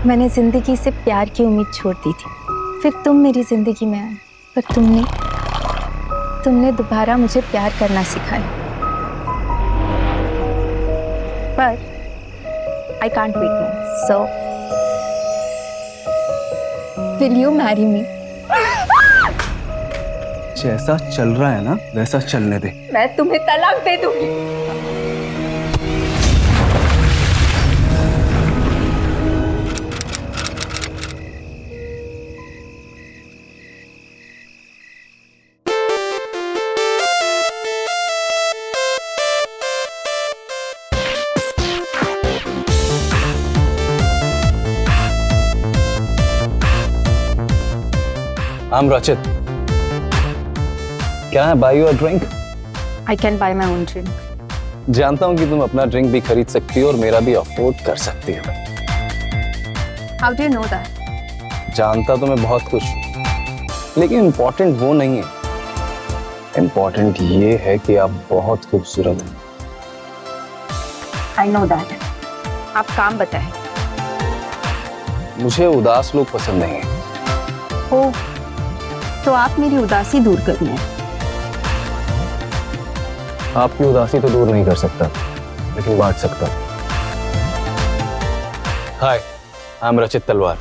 मैंने जिंदगी से प्यार की उम्मीद छोड़ दी थी, फिर तुम मेरी जिंदगी में आए, पर तुमने दोबारा मुझे प्यार करना सिखाया। पर I can't wait no, so will you marry me? जैसा चल रहा है ना वैसा चलने दे। मैं तुम्हें तलाक दे दूंगी। I'm Rachit. क्या है? Buy you a drink? I can buy my own drink. जानता हूँ कि तुम अपना ड्रिंक भी खरीद सकती हो और मेरा भी अफोर्ड कर सकती हो। How do you know that? जानता तो मैं बहुत कुछ हूँ, लेकिन इम्पोर्टेंट वो नहीं है। इम्पोर्टेंट ये है कि आप बहुत खूबसूरत हैं। I know that. आप काम बताएं। मुझे उदास लोग पसंद नहीं है। ओह, तो आप मेरी उदासी दूर करनी है। आपकी उदासी तो दूर नहीं कर सकता, लेकिन बांट सकता। हाय, आई am Rachit Talwar.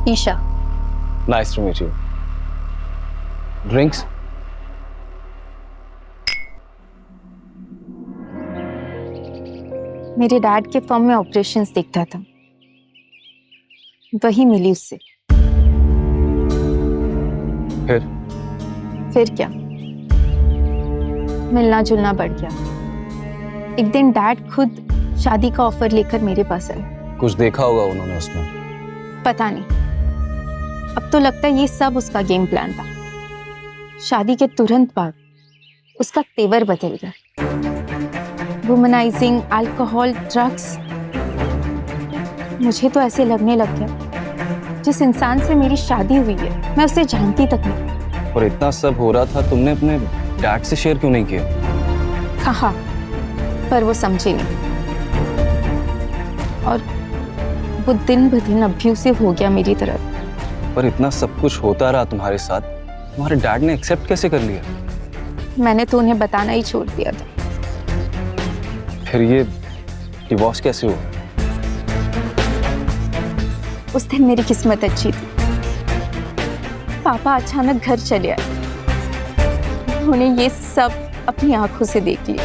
Isha. Nice to meet you. Drinks? मेरे डैड के फर्म में ऑपरेशंस देखता था, वही मिली उससे। फिर क्या, मिलना जुलना बढ़ गया। एक दिन डैड खुद शादी का ऑफर लेकर मेरे पास आए। कुछ देखा होगा उन्होंने उसमें। पता नहीं, अब तो लगता है ये सब उसका गेम प्लान था। शादी के तुरंत बाद उसका तेवर बदल गया। Womanising, alcohol, drugs. मुझे तो ऐसे लगने लग गया जिस इंसान से मेरी शादी हुई है मैं उसे जानती तक नहीं। और इतना सब हो रहा था, तुमने अपने डैड से शेयर क्यों नहीं किया? कहा, पर वो समझे नहीं। और वो दिन ब दिन अब्यूसिव हो गया मेरी तरफ। पर इतना सब कुछ होता रहा तुम्हारे साथ, तुम्हारे डैड ने एक्सेप्ट कैसे कर लिया? मैंने तो उन्हें बताना ही छोड़ दिया था। फिर ये डिवोर्स कैसे हुआ? उस दिन मेरी किस्मत अच्छी थी। पापा अचानक घर चले आए। उन्होंने ये सब अपनी आंखों से देख लिया।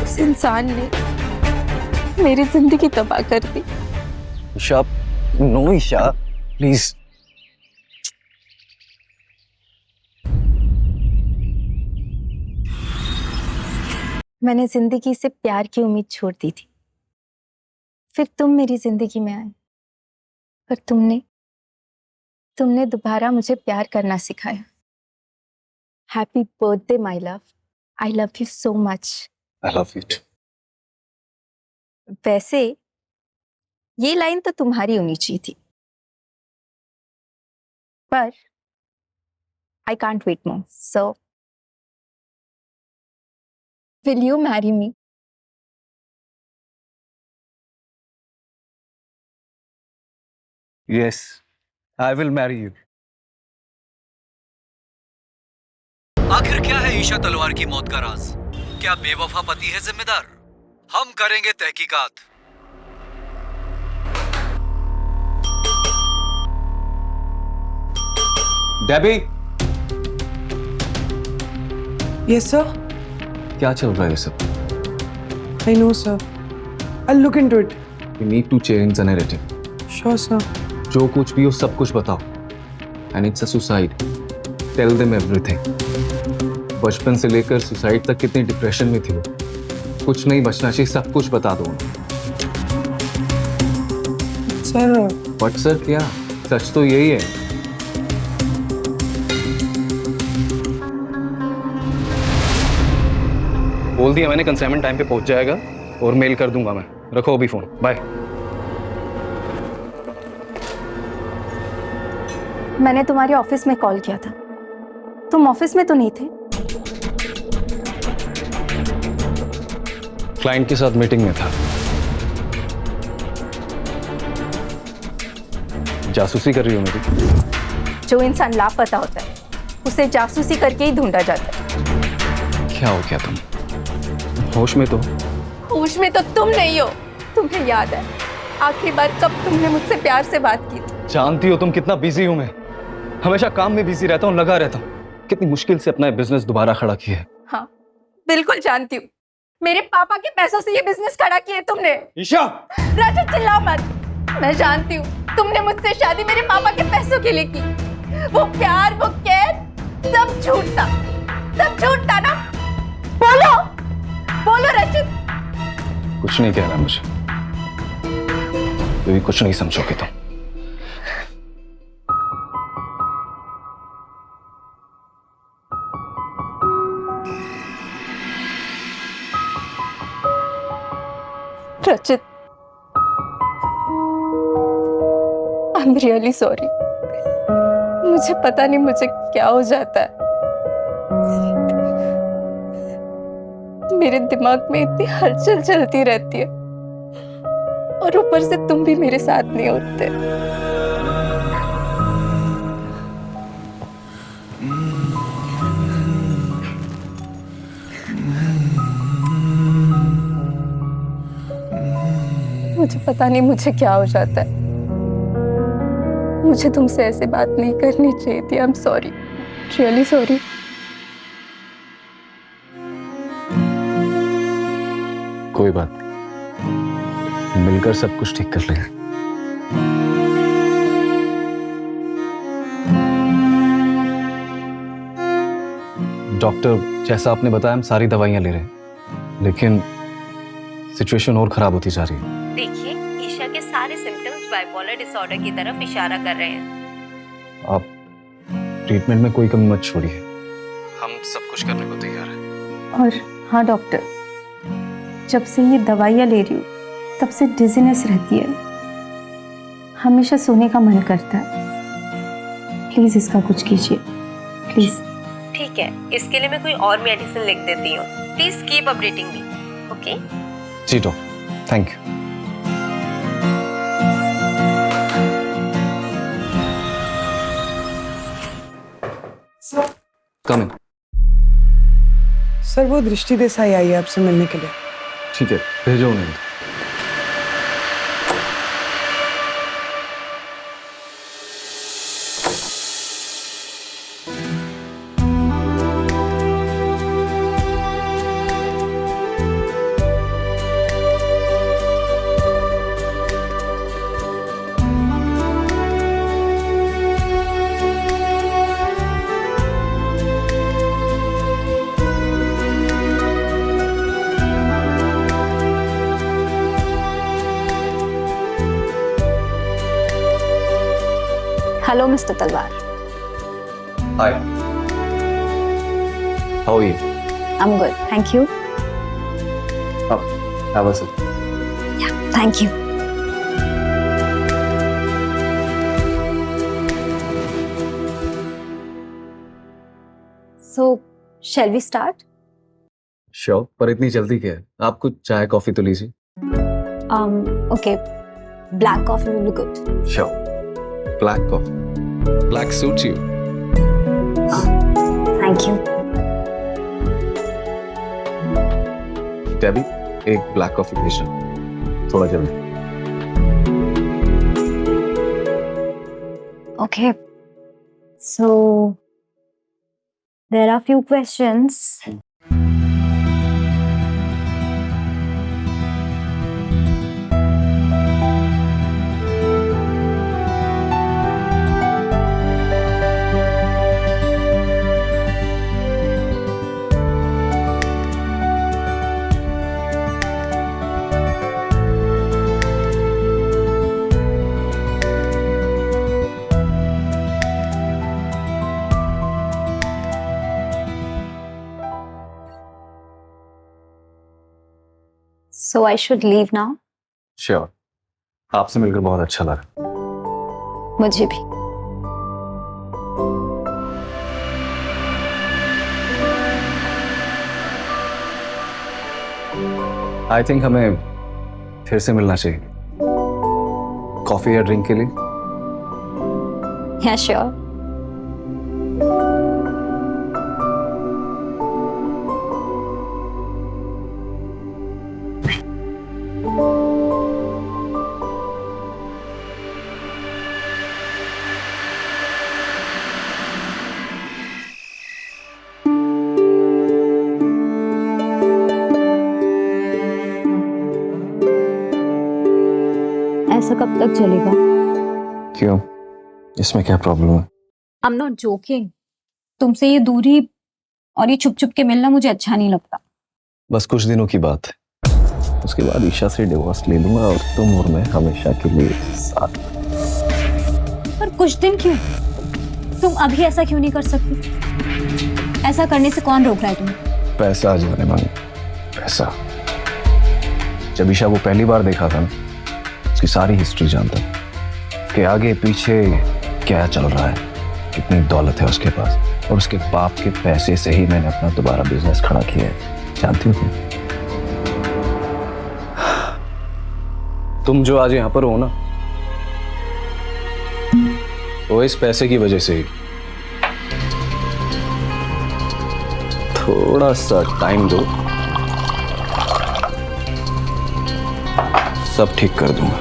उस इंसान ने मेरी जिंदगी तबाह कर दी। Isha, no Isha, please. मैंने जिंदगी से प्यार की उम्मीद छोड़ दी थी, फिर तुम मेरी जिंदगी में आए, पर तुमने दोबारा मुझे प्यार करना सिखाया। Happy birthday my love. I love you so much. I love you too. वैसे ये लाइन तो तुम्हारी होनी चाहिए थी, पर I can't wait more, so will you marry me? Yes, I will marry you. आखिर क्या है ईशा तलवार की मौत का राज? क्या बेवफा पति है जिम्मेदार? हम करेंगे तहकीकात। डेबी। Yes, sir. क्या चल रहा है ये सब? I know, sir. I'll look into it. You need to change the narrative. Sure, sir. जो कुछ भी हो सब कुछ बताओ। And it's a suicide. Tell them everything. बचपन से लेकर सुसाइड तक कितनी डिप्रेशन में थी वो। कुछ नहीं बचना चाहिए, सब कुछ बता दो। Sir. बट सर क्या? सच तो यही है। बोल दिया मैंने, कंसाइनमेंट टाइम पे पहुंच जाएगा और मेल कर दूंगा मैं। रखो अभी फोन, बाय। मैंने तुम्हारे ऑफिस में कॉल किया था, तुम ऑफिस में तो नहीं थे। क्लाइंट के साथ मीटिंग में था। जासूसी कर रही हो मेरी? जो इंसान लापता होता है उसे जासूसी करके ही ढूंढा जाता है। क्या हो गया तुम होश में तो? होश में तो तुम नहीं हो। तुम्हें याद है आखिरी बार कब तुमने मुझसे प्यार से बात की थी? जानती हो तुम कितना बिजी हूं मैं, हमेशा काम में बिजी रहता हूँ, लगा रहता हूँ। कितनी मुश्किल से अपना बिजनेस दोबारा खड़ा किया है। हाँ बिल्कुल जानती हूँ। मेरे पापा के पैसों से ये बिजनेस खड़ा किया है तुमने। ईशा! राजा चिल्लाओ मत। मैं जानती हूँ तुमने मुझसे शादी मेरे पापा के पैसों के लिए की। वो प्यार, वो कैद सब झूठ था, सब झूठ था ना? बोलो बोलो रचित। कुछ नहीं कहना मुझे, तो भी कुछ नहीं समझोगे तुम। रचित, आई एम रियली सॉरी। मुझे पता नहीं मुझे क्या हो जाता है। मेरे दिमाग में इतनी हलचल चलती रहती है और ऊपर से तुम भी मेरे साथ नहीं होते। मुझे पता नहीं मुझे क्या हो जाता है। मुझे तुमसे ऐसे बात नहीं करनी चाहिए थी। I am sorry, really sorry. कोई बात नहीं, मिलकर सब कुछ ठीक कर लेंगे। डॉक्टर, जैसा आपने बताया हम सारी दवाइयां ले रहे हैं, लेकिन सिचुएशन और खराब होती जा रही है। देखिए, ईशा के सारे सिम्टम्स बाइपोलर डिसऑर्डर की तरफ इशारा कर रहे हैं। आप ट्रीटमेंट में कोई कमी मत छोड़िए, हम सब कुछ करने को तैयार हैं। और हाँ डॉक्टर, जब से ये दवाइयाँ ले रही हूँ तब से डिजीनेस रहती है, हमेशा सोने का मन करता है। प्लीज इसका कुछ कीजिए, प्लीज। ठीक है, इसके लिए मैं कोई और मेडिसिन लिख देती हूँ। Please keep updating me, okay? जी doctor, thank you. Come in. Sir वो दृष्टि देसाई आई है आपसे मिलने के लिए। ठीक है, भेजो उन्हें। Hello Mister Talwar. Hi, how are you? I am good, thank you. Have a sip. Thank you. So shall we start? Sure, पर इतनी जल्दी क्या है? आप कुछ चाय कॉफी तो लीजिए। Okay, black coffee will be good. Sure, black coffee. Black suits you. Thank you. Debbie, एक ब्लैक कॉफी भेजना, थोड़ा जल्दी। Okay. So there are few questions. So I should leave now? Sure, आपसे मिलकर बहुत अच्छा लगा। मुझे भी। आई थिंक हमें फिर से मिलना चाहिए, कॉफी या ड्रिंक के लिए। Yeah, sure. ऐसा कब तक चलेगा? क्यों, इसमें क्या प्रॉब्लम है? I am not joking. तुमसे ये दूरी और ये छुप छुप के मिलना मुझे अच्छा नहीं लगता। बस कुछ दिनों की बात है, उसके बाद ईशा से डिवोर्स ले लूंगा और तुम और मैं हमेशा के लिए साथ। पर कुछ दिन क्यों? तुम अभी ऐसा क्यों नहीं कर सकती? ऐसा करने से कौन रोक रहा है तुम्हें? पैसा आ जाने मन, पैसा। जब ईशा को पहली बार देखा था ना, उसकी सारी हिस्ट्री जानता कि आगे पीछे क्या चल रहा है, कितनी दौलत है उसके पास, और उसके बाप के पैसे से ही मैंने अपना दोबारा बिजनेस खड़ा किया है। जानती हो तुम जो आज यहाँ पर हो ना, वो इस पैसे की वजह से ही। थोड़ा सा टाइम दो, सब ठीक कर दूंगा।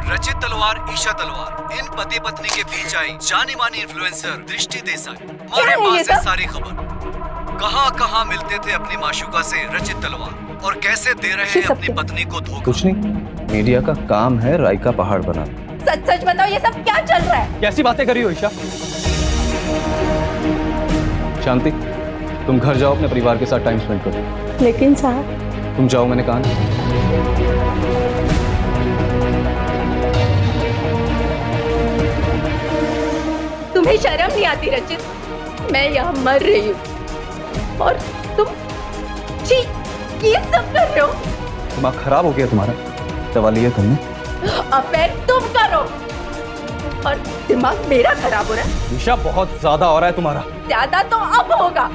रचित तलवार, ईशा तलवार, इन पति पत्नी के बीच आई जानी मानी इन्फ्लुएंसर दृष्टि देसाई। मारे माँ से सारी खबर, कहाँ मिलते थे अपनी माशुका से रचित तलवार, और कैसे दे रहे हैं अपनी पत्नी को धोखा। कुछ नहीं, मीडिया का काम है राय का पहाड़ बनाना। सच सच बताओ, ये सब क्या चल रहा है? कैसी बातें कर रही हो ईशा? शांति, तुम घर जाओ, अपने परिवार के साथ टाइम स्पेंड करो। लेकिन साहब, तुम जाओ, मैंने कहा ना। तुम्हें शर्म नहीं आती रचित? मैं यहाँ मर रही हूँ और तुम छी, ये सब कर रहे हो? दिमाग खराब हो गया तुम्हारा? दवा लिया तुमने? अफेयर तुम करो और दिमाग मेरा खराब हो रहा है। ईशा, बहुत ज्यादा हो रहा है तुम्हारा। ज्यादा तो अब होगा,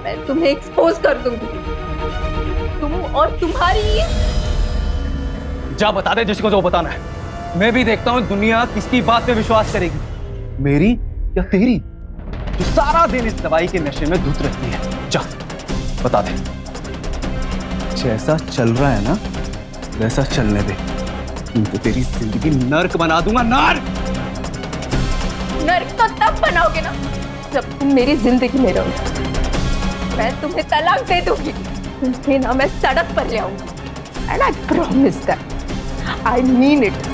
मैं तुम्हें एक्सपोज कर दूंगी। तुम और तुम्हारी। जा बता दे जिसको जो बताना है। मैं भी देखता हूँ दुनिया किसकी बात पे विश्वास करेगी, मेरी या तेरी, जो सारा दिन इस दवाई के नशे में धुत रहती है। जा बता दे। जैसा चल रहा है ना, वैसा चलने दे, तो तेरी जिंदगी नर्क बना दूंगा। नर्क तो तब बनाओगे ना जब तुम मेरी जिंदगी में रहोगे। मैं तुम्हें तलाक दे दूंगी, तुम्हें ना मैं सड़क पर ले आऊंगी। And I promise that, I mean it.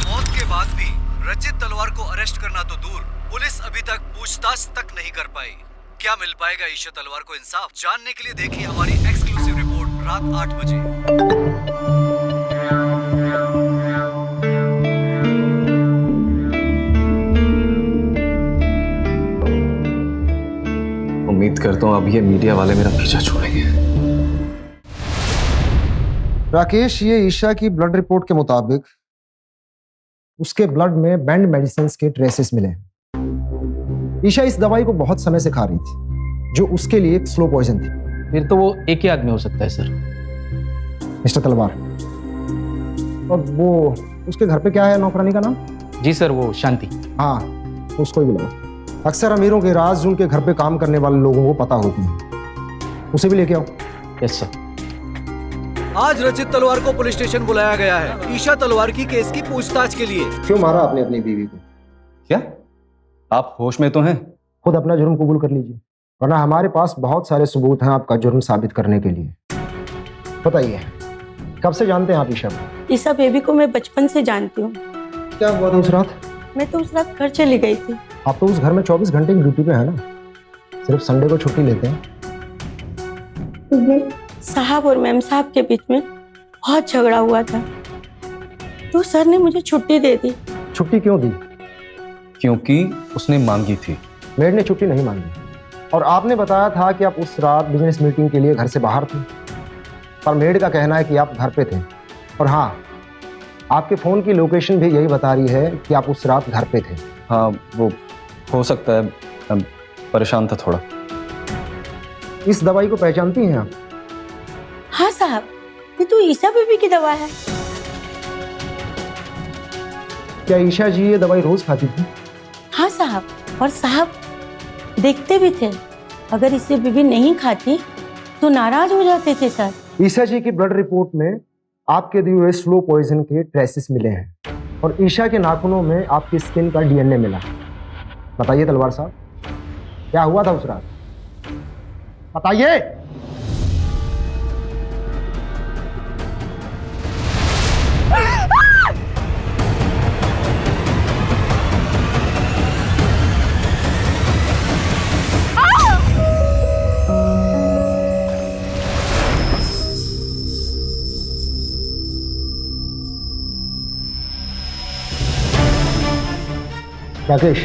मौत के बाद भी रचित तलवार को अरेस्ट करना तो दूर, पुलिस अभी तक पूछताछ तक नहीं कर पाई। क्या मिल पाएगा ईशा तलवार को इंसाफ? जानने के लिए देखिए हमारी एक्सक्लूसिव रिपोर्ट रात 8 बजे। उम्मीद करता हूँ अब ये मीडिया वाले मेरा पीछा छोड़ेंगे। राकेश, ये ईशा की ब्लड रिपोर्ट के मुताबिक उसके ब्लड में बैंड मेडिसिन के ट्रेसेस मिले हैं। ईशा इस दवाई को बहुत समय से खा रही थी, जो उसके लिए एक स्लो पॉइजन थी। फिर तो वो एक ही आदमी हो सकता है सर। मिस्टर तलवार, और वो उसके घर पे क्या है नौकरानी का नाम? जी सर, वो शांति। हाँ, तो उसको ही बुलाओ। अक्सर अमीरों के राज उनके घर पे काम करने वाले लोगों को पता होती है, उसे भी लेके आओ। Yes sir. आज रचित तलवार को पुलिस स्टेशन बुलाया गया है ईशा तलवार की केस की पूछताछ के लिए। क्यों मारा आपने अपनी बीवी को? क्या आप होश में तो हैं? खुद अपना जुर्म कबूल कर लीजिए, वरना हमारे पास बहुत सारे सबूत हैं आपका जुर्म साबित करने के लिए। बताइए, कब से जानते हैं आप ईशा को? ईशा बेबी को मैं बचपन से जानती हूँ। क्या हुआ था उस रात? मैं तो उस रात घर चली गई थी। आप तो उस घर में 24 घंटे की ड्यूटी पे है ना, सिर्फ संडे को छुट्टी लेते हैं। साहब और मैम साहब के बीच में बहुत झगड़ा हुआ था, तो सर ने मुझे छुट्टी दे दी। छुट्टी क्यों दी? क्योंकि उसने मांगी थी। मेड ने छुट्टी नहीं मांगी, और आपने बताया था कि आप उस रात बिजनेस मीटिंग के लिए घर से बाहर थे, पर मेड का कहना है कि आप घर पे थे। और हाँ, आपके फ़ोन की लोकेशन भी यही बता रही है कि आप उस रात घर पे थे। हाँ, वो हो सकता है, मैं परेशान था थोड़ा। इस दवाई को पहचानती हैं आप? हाँ साहब, ये तो ईशा बीबी की दवा है। क्या ईशा जी ये दवाई रोज खाती थी? हाँ साहब, और साहब देखते भी थे, अगर इसे बीबी नहीं खाती तो नाराज हो जाते थे सर। ईशा जी की ब्लड रिपोर्ट में आपके दिए हुए स्लो पॉइजन के ट्रेसेस मिले हैं और ईशा के नाखूनों में आपकी स्किन का डीएनए मिला। बताइए तलवार साहब, क्या हुआ था उस रात? बताइए। राकेश,